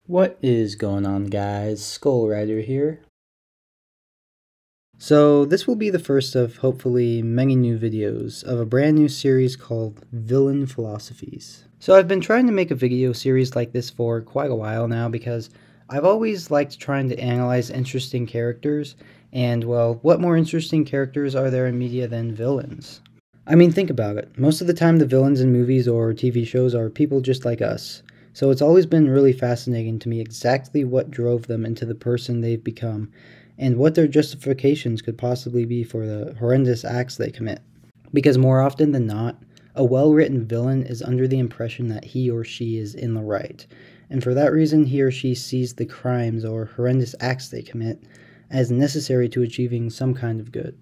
What is going on, guys? Skull Rider here. So this will be the first of hopefully many new videos of a brand new series called Villain Philosophies. So I've been trying to make a video series like this for quite a while now because I've always liked trying to analyze interesting characters, and well, what more interesting characters are there in media than villains? I mean, think about it. Most of the time the villains in movies or TV shows are people just like us. So it's always been really fascinating to me exactly what drove them into the person they've become, and what their justifications could possibly be for the horrendous acts they commit. Because more often than not, a well-written villain is under the impression that he or she is in the right, and for that reason he or she sees the crimes or horrendous acts they commit as necessary to achieving some kind of good.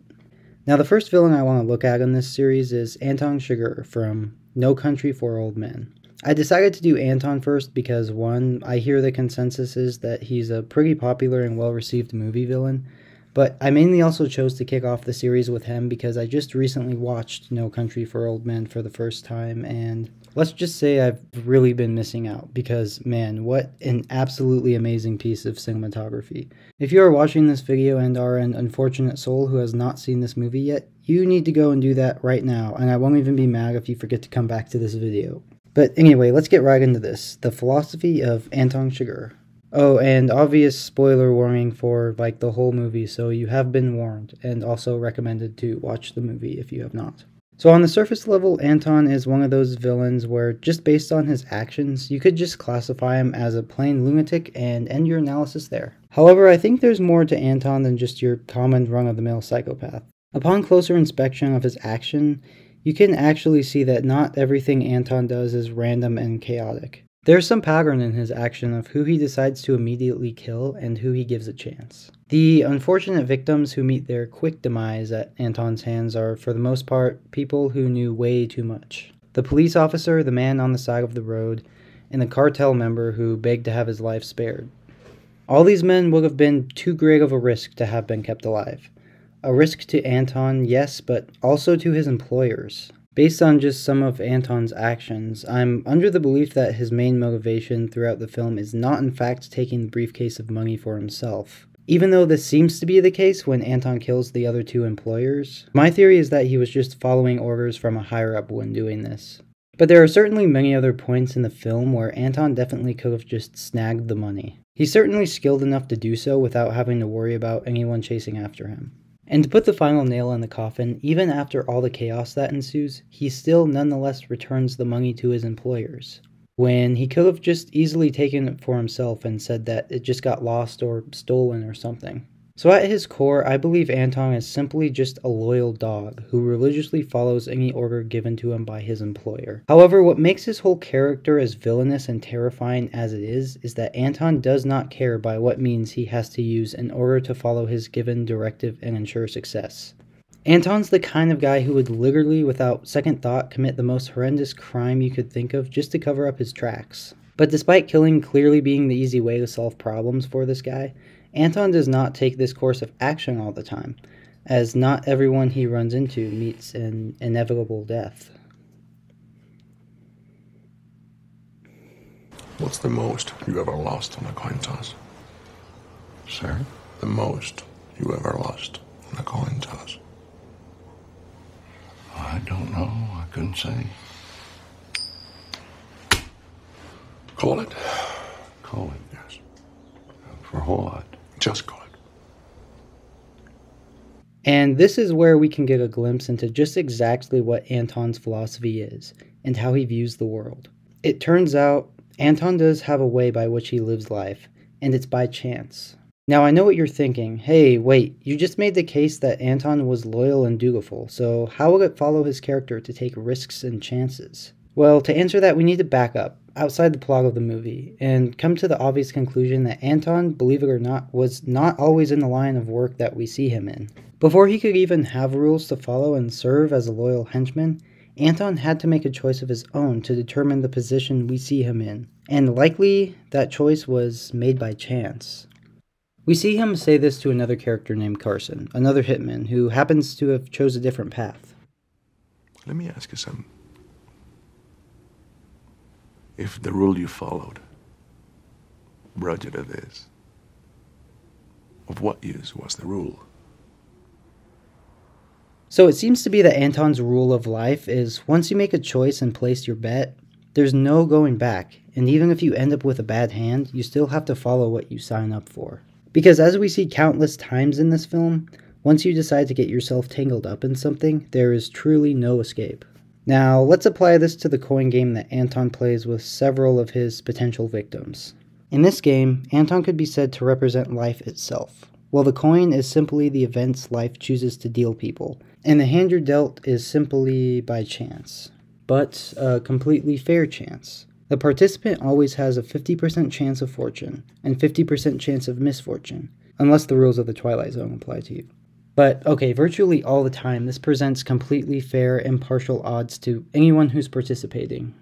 Now the first villain I want to look at in this series is Anton Chigurh from No Country for Old Men. I decided to do Anton first because, one, I hear the consensus is that he's a pretty popular and well-received movie villain, but I mainly also chose to kick off the series with him because I just recently watched No Country for Old Men for the first time, and let's just say I've really been missing out because, man, what an absolutely amazing piece of cinematography. If you are watching this video and are an unfortunate soul who has not seen this movie yet, you need to go and do that right now, and I won't even be mad if you forget to come back to this video. But anyway, let's get right into this. The Philosophy of Anton Chigurh. Oh, and obvious spoiler warning for, like, the whole movie, so you have been warned, and also recommended to watch the movie if you have not. So on the surface level, Anton is one of those villains where, just based on his actions, you could just classify him as a plain lunatic and end your analysis there. However, I think there's more to Anton than just your common run-of-the-mill psychopath. Upon closer inspection of his action, you can actually see that not everything Anton does is random and chaotic. There's some pattern in his action of who he decides to immediately kill and who he gives a chance. The unfortunate victims who meet their quick demise at Anton's hands are, for the most part, people who knew way too much. The police officer, the man on the side of the road, and the cartel member who begged to have his life spared. All these men would have been too great of a risk to have been kept alive. A risk to Anton, yes, but also to his employers. Based on just some of Anton's actions, I'm under the belief that his main motivation throughout the film is not in fact taking the briefcase of money for himself. Even though this seems to be the case when Anton kills the other two employers, my theory is that he was just following orders from a higher-up when doing this. But there are certainly many other points in the film where Anton definitely could have just snagged the money. He's certainly skilled enough to do so without having to worry about anyone chasing after him. And to put the final nail in the coffin, even after all the chaos that ensues, he still nonetheless returns the money to his employers, when he could have just easily taken it for himself and said that it just got lost or stolen or something. So at his core, I believe Anton is simply just a loyal dog who religiously follows any order given to him by his employer. However, what makes his whole character as villainous and terrifying as it is that Anton does not care by what means he has to use in order to follow his given directive and ensure success. Anton's the kind of guy who would literally, without second thought, commit the most horrendous crime you could think of just to cover up his tracks. But despite killing clearly being the easy way to solve problems for this guy, Anton does not take this course of action all the time, as not everyone he runs into meets an inevitable death. What's the most you ever lost on a coin toss? Sir? The most you ever lost on a coin toss? I don't know. I couldn't say. Call it. Call it. Yes. For what? Just call it. And this is where we can get a glimpse into just exactly what Anton's philosophy is, and how he views the world. It turns out, Anton does have a way by which he lives life, and it's by chance. Now I know what you're thinking, hey wait, you just made the case that Anton was loyal and dutiful, so how will it follow his character to take risks and chances? Well, to answer that we need to back up, outside the plot of the movie, and come to the obvious conclusion that Anton, believe it or not, was not always in the line of work that we see him in. Before he could even have rules to follow and serve as a loyal henchman, Anton had to make a choice of his own to determine the position we see him in, and likely that choice was made by chance. We see him say this to another character named Carson, another hitman, who happens to have chose a different path. Let me ask you something. If the rule you followed Roger of this. Of what use was the rule? So it seems to be that Anton's rule of life is once you make a choice and place your bet, there's no going back, and even if you end up with a bad hand, you still have to follow what you sign up for. Because as we see countless times in this film, once you decide to get yourself tangled up in something, there is truly no escape. Now, let's apply this to the coin game that Anton plays with several of his potential victims. In this game, Anton could be said to represent life itself, while the coin is simply the events life chooses to deal people, and the hand you're dealt is simply by chance, but a completely fair chance. The participant always has a 50% chance of fortune and 50% chance of misfortune, unless the rules of the Twilight Zone apply to you. But okay, virtually all the time, this presents completely fair, impartial odds to anyone who's participating.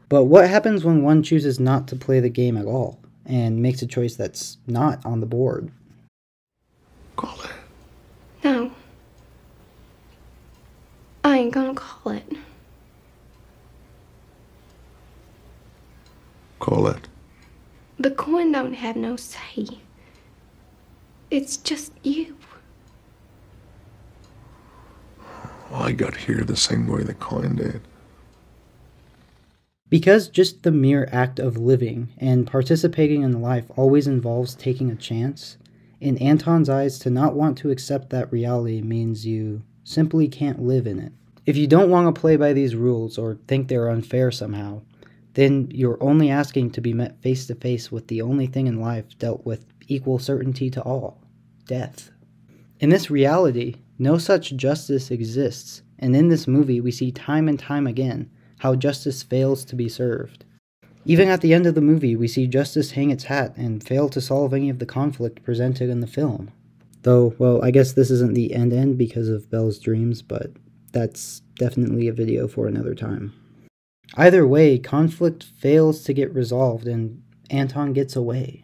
But what happens when one chooses not to play the game at all, and makes a choice that's not on the board? Call it. No. I ain't gonna call it. Call it. The coin don't have no say. It's just you. I got here the same way the coin did. Because just the mere act of living and participating in life always involves taking a chance, in Anton's eyes, to not want to accept that reality means you simply can't live in it. If you don't want to play by these rules or think they're unfair somehow, then you're only asking to be met face to face with the only thing in life dealt with equal certainty to all: death. In this reality, no such justice exists, and in this movie we see time and time again how justice fails to be served. Even at the end of the movie, we see justice hang its hat and fail to solve any of the conflict presented in the film. Though, well, I guess this isn't the end because of Belle's dreams, but that's definitely a video for another time. Either way, conflict fails to get resolved and Anton gets away.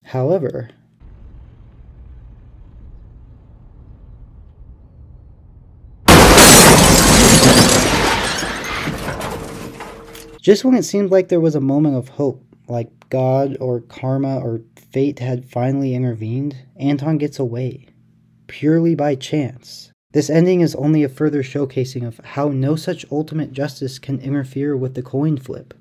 However, just when it seemed like there was a moment of hope, like God or karma or fate had finally intervened, Anton gets away, purely by chance. This ending is only a further showcasing of how no such ultimate justice can interfere with the coin flip.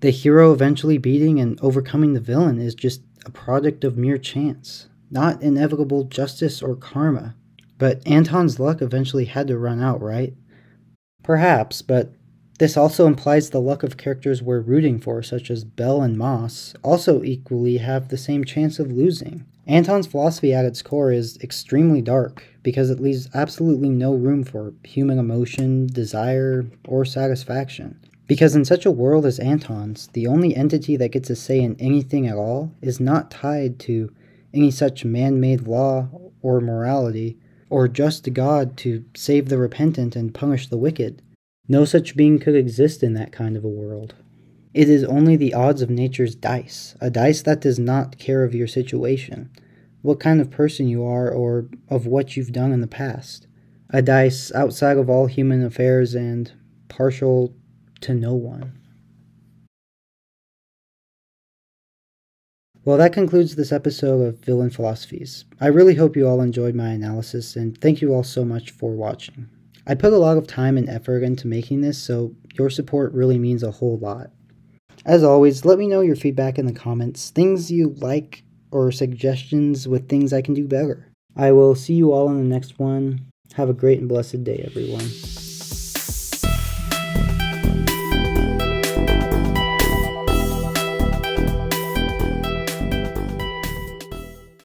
The hero eventually beating and overcoming the villain is just a product of mere chance, not inevitable justice or karma. But Anton's luck eventually had to run out, right? Perhaps, but this also implies the luck of characters we're rooting for, such as Belle and Moss, also equally have the same chance of losing. Anton's philosophy at its core is extremely dark, because it leaves absolutely no room for human emotion, desire, or satisfaction. Because in such a world as Anton's, the only entity that gets a say in anything at all is not tied to any such man-made law or morality, or just God to save the repentant and punish the wicked. No such being could exist in that kind of a world. It is only the odds of nature's dice, a dice that does not care of your situation, what kind of person you are, or of what you've done in the past. A dice outside of all human affairs and partial to no one. Well, that concludes this episode of Villain Philosophies. I really hope you all enjoyed my analysis, and thank you all so much for watching. I put a lot of time and effort into making this, so your support really means a whole lot. As always, let me know your feedback in the comments, things you like, or suggestions with things I can do better. I will see you all in the next one. Have a great and blessed day, everyone.